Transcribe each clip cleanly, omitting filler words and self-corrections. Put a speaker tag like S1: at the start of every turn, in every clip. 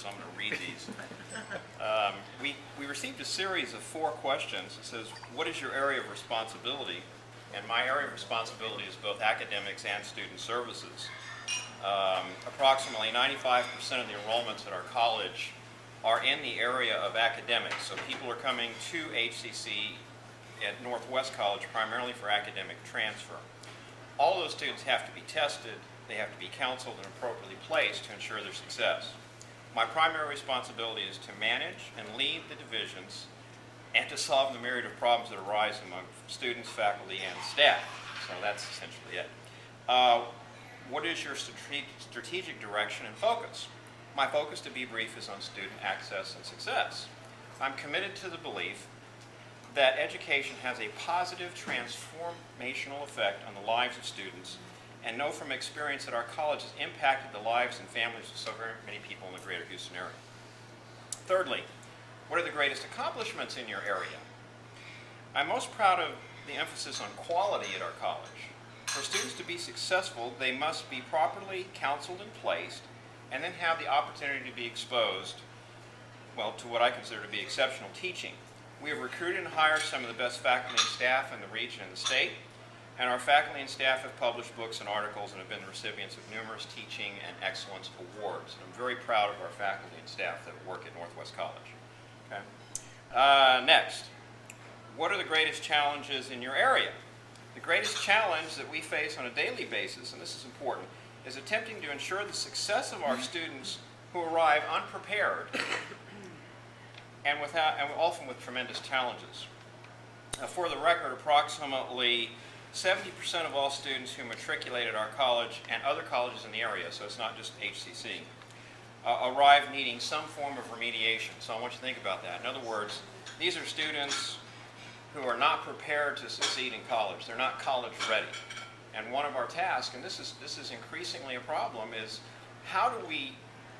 S1: so I'm going to read these. We received a series of 4 questions. It says, what is your area of responsibility? And my area of responsibility is both academics and student services. Approximately 95% of the enrollments at our college are in the area of academics. So people are coming to HCC at Northwest College primarily for academic transfer. All those students have to be tested, they have to be counseled and appropriately placed to ensure their success. My primary responsibility is to manage and lead the divisions and to solve the myriad of problems that arise among students, faculty, and staff. So that's essentially it. What is your strategic direction and focus? My focus, to be brief, is on student access and success. I'm committed to the belief that education has a positive transformational effect on the lives of students, and know from experience that our college has impacted the lives and families of so very many people in the greater Houston area. Thirdly, what are the greatest accomplishments in your area? I'm most proud of the emphasis on quality at our college. For students to be successful, they must be properly counseled and placed, and then have the opportunity to be exposed, well, to what I consider to be exceptional teaching. We have recruited and hired some of the best faculty and staff in the region and the state, and our faculty and staff have published books and articles and have been the recipients of numerous teaching and excellence awards. And I'm very proud of our faculty and staff that work at Northwest College. Okay. Next, what are the greatest challenges in your area? The greatest challenge that we face on a daily basis, and this is important, is attempting to ensure the success of our students who arrive unprepared and often with tremendous challenges. For the record, approximately 70% of all students who matriculate at our college and other colleges in the area, so it's not just HCC, arrive needing some form of remediation. So I want you to think about that. In other words, these are students who are not prepared to succeed in college. They're not college ready. And one of our tasks, and this is increasingly a problem, is how do we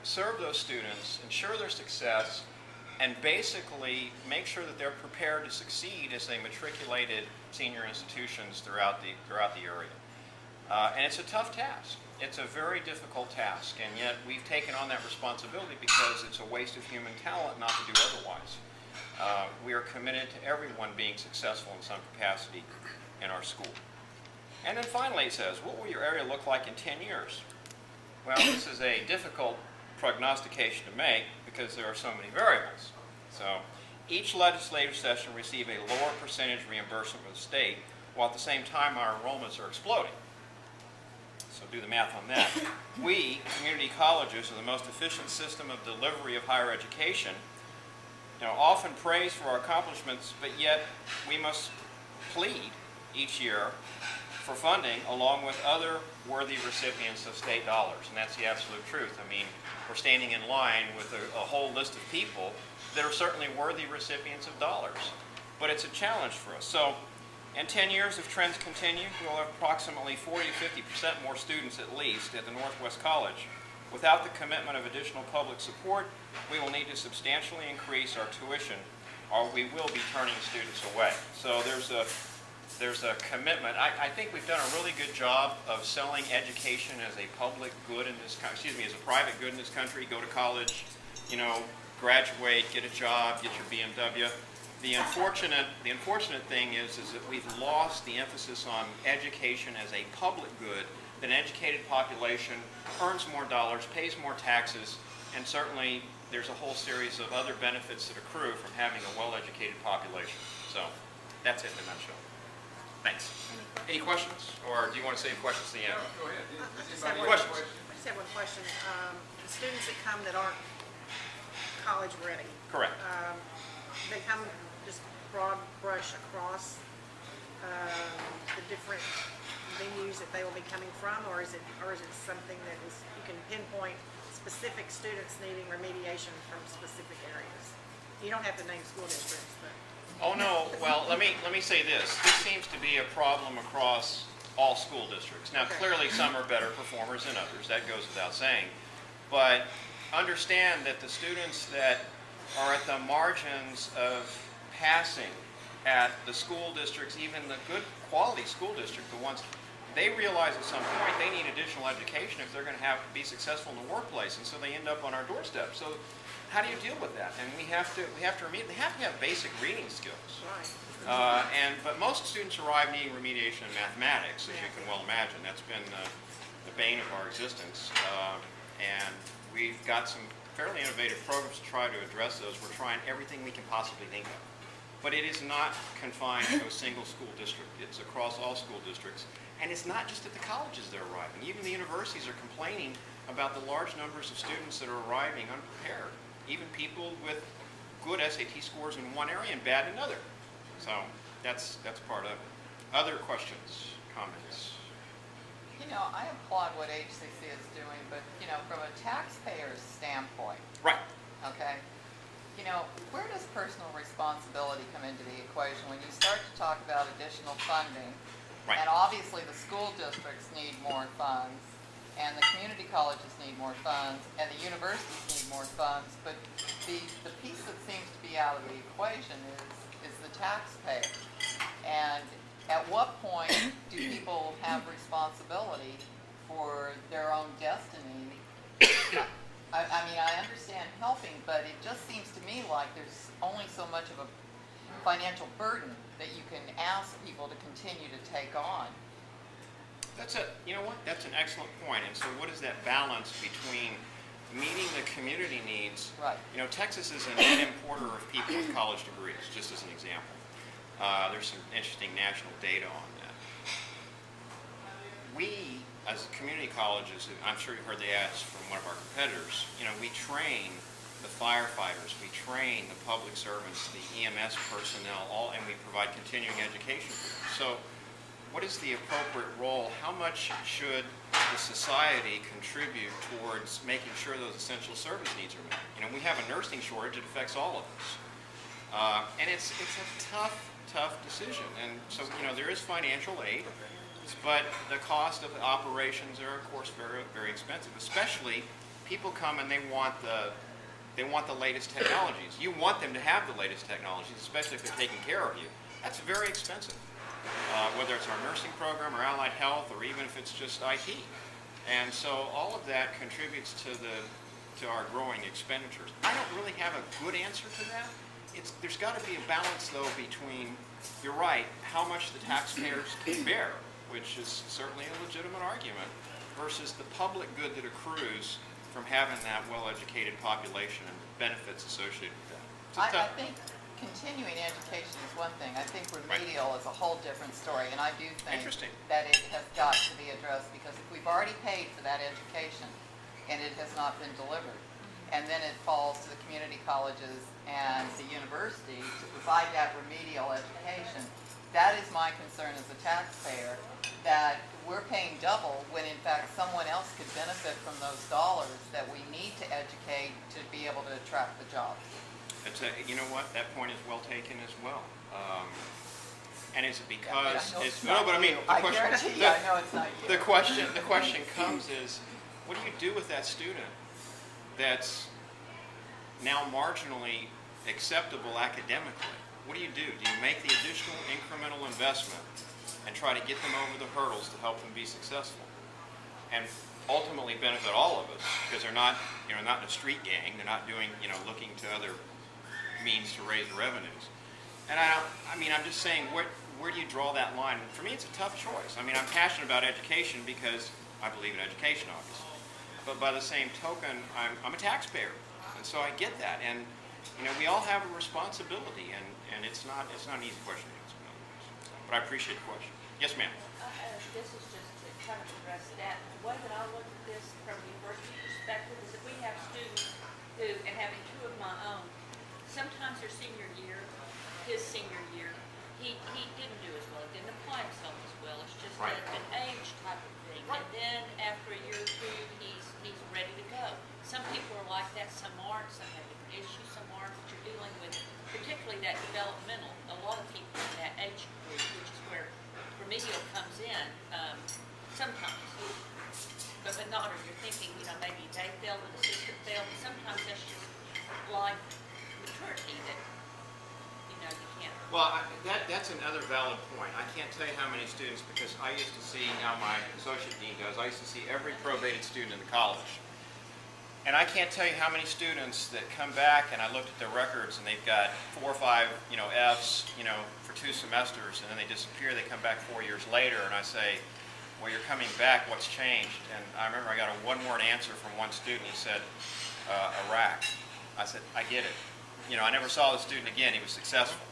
S1: serve those students, ensure their success, and basically make sure that they're prepared to succeed as they matriculated senior institutions throughout the area. And it's a tough task. It's a very difficult task, and yet we've taken on that responsibility because it's a waste of human talent not to do otherwise. We are committed to everyone being successful in some capacity in our school. And then finally it says, what will your area look like in 10 years? Well, this is a difficult prognostication to make because there are so many variables. So each legislative session receives a lower percentage reimbursement from the state, while at the same time our enrollments are exploding. So do the math on that. We, community colleges, are the most efficient system of delivery of higher education. Often praised for our accomplishments, but yet we must plead each year for funding along with other worthy recipients of state dollars, and that's the absolute truth. I mean, we're standing in line with a whole list of people that are certainly worthy recipients of dollars, but it's a challenge for us. So in 10 years, if trends continue, we'll have approximately 40 to 50% more students at least at the Northwest College. Without the commitment of additional public support, we will need to substantially increase our tuition, or we will be turning students away. So there's a commitment. I think we've done a really good job of selling education as a public good in this country, as a private good in this country. Go to college, graduate, get a job, get your BMW. The unfortunate thing is that we've lost the emphasis on education as a public good. That an educated population earns more dollars, pays more taxes, and certainly there's a whole series of other benefits that accrue from having a well-educated population. So that's it in a nutshell. Thanks. Any questions? Or do you want to save questions to the end?
S2: No, go ahead.
S3: I just have one question. The students that come that aren't college ready.
S1: Correct.
S3: They come just broad brush across the different venues that they will be coming from, or is it something that is you can pinpoint specific students needing remediation from specific areas? You don't have to name school districts, but.
S1: Oh no. Well, let me say this. This seems to be a problem across all school districts. Now, clearly, some are better performers than others. That goes without saying. But understand that the students that are at the margins of passing at the school districts, even the good quality school district, the ones they realize at some point they need additional education if they're going to be successful in the workplace, and so they end up on our doorstep. So how do you deal with that? And we have to they have to have basic reading skills.
S3: Right.
S1: But most students arrive needing remediation in mathematics, as you can well imagine. That's been the bane of our existence. And we've got some fairly innovative programs to try to address those. We're trying everything we can possibly think of. But it is not confined to a single school district. It's across all school districts. And it's not just at the colleges they're arriving. Even the universities are complaining about the large numbers of students that are arriving unprepared. Even people with good SAT scores in one area and bad in another. So that's part of it. Other questions, comments?
S2: You know, I applaud what HCC is doing, but, you know, from a taxpayer's standpoint,
S1: Right.
S2: okay, you know, where does personal responsibility come into the equation when you start to talk about additional funding?
S1: Right.
S2: And obviously the school districts need more funds, and the community colleges need more funds, and the universities need more funds, but the piece that seems to be out of the equation is the taxpayer. And at what point do people have responsibility for their own destiny? I mean, I understand helping, but it just seems to me like there's only so much of a financial burden that you can ask people to continue to take on.
S1: You know what? That's an excellent point. And so what is that balance between meeting the community needs?
S2: Right.
S1: You know, Texas is a net importer of people with college degrees, just as an example. There's some interesting national data on that. We, as community colleges, I'm sure you've heard the ads from one of our competitors, you know, we train the firefighters, we train the public servants, the EMS personnel, and we provide continuing education for them. So what is the appropriate role? How much should the society contribute towards making sure those essential service needs are met? You know, we have a nursing shortage that affects all of us. And it's a tough decision. And so, you know, there is financial aid, but the cost of the operations are, of course, very, very expensive. Especially, people come and they want the latest technologies. You want them to have the latest technologies, especially if they're taking care of you. That's very expensive. Whether it's our nursing program or allied health, or even if it's just IT. And so all of that contributes to our growing expenditures. I don't really have a good answer to that. There's got to be a balance, though, between, you're right, how much the taxpayers can bear, which is certainly a legitimate argument, versus the public good that accrues from having that well-educated population and the benefits associated with that.
S2: I think continuing education is one thing. I think remedial is a whole different story, and I do think that it has got to be addressed, because if we've already paid for that education and it has not been delivered, and then it falls to the community colleges and the university to provide that remedial education, that is my concern as a taxpayer, that we're paying double when in fact someone else could benefit from those dollars that we need to educate to be able to attract the jobs.
S1: You know what? That point is well taken as well. And is it because
S2: I guarantee you, I know it's not you.
S1: The question comes is, what do you do with that student that's now marginally acceptable academically? What do? Do you make the additional incremental investment and try to get them over the hurdles to help them be successful, and ultimately benefit all of us, because they're not, not in a street gang. They're not doing, looking to other means to raise revenues. And I'm just saying, where do you draw that line? For me, it's a tough choice. I'm passionate about education because I believe in education, obviously. But by the same token, I'm a taxpayer, and so I get that. And we all have a responsibility, and it's not an easy question to answer. But I appreciate the question. Yes, ma'am.
S4: This is just to kind of address that. The way that I look at this from a university perspective is that we have students who, and having two of my own, sometimes their senior year, his senior year, he didn't do as well. He didn't apply himself as well. It's just an age type of thing. And then after a year or two, he's ready to go. Some people are like that. Some aren't. Some have different issues. Some aren't. But you're dealing with, particularly that developmental. A lot of people in that age group, which is where remedial comes in, sometimes. But not, or you're thinking, maybe they failed, an assistant failed. Sometimes that's just life maturity that, you can't
S1: Well, that's another valid point. I can't tell you how many students, because I used to see, now my associate dean does, I used to see every probated student in the college. And I can't tell you how many students that come back and I looked at their records and they've got 4 or 5, Fs, for 2 semesters, and then they disappear. They come back 4 years later, and I say, well, you're coming back, what's changed? And I remember I got a one-word answer from one student. He said, Iraq. I said, I get it. I never saw the student again. He was successful.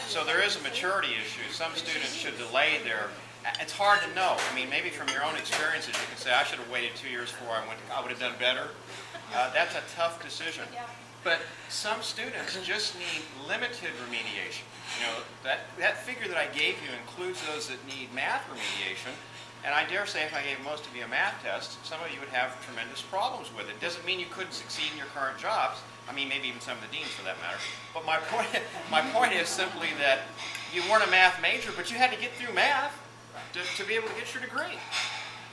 S1: So there is a maturity issue. Some students should delay their, it's hard to know. I mean, maybe from your own experiences, you can say, I should have waited 2 years before I went, I would have done better. That's a tough decision. But some students just need limited remediation. That figure that I gave you includes those that need math remediation. And I dare say if I gave most of you a math test, some of you would have tremendous problems with it. Doesn't mean you couldn't succeed in your current jobs. I mean, maybe even some of the deans for that matter. But my point is simply that you weren't a math major, but you had to get through math to be able to get your degree.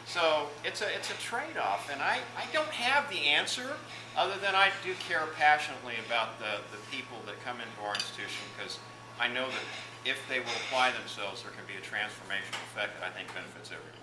S1: So it's a trade-off, and I don't have the answer, other than I do care passionately about the people that come into our institution, because I know that if they will apply themselves, there can be a transformational effect that I think benefits everyone.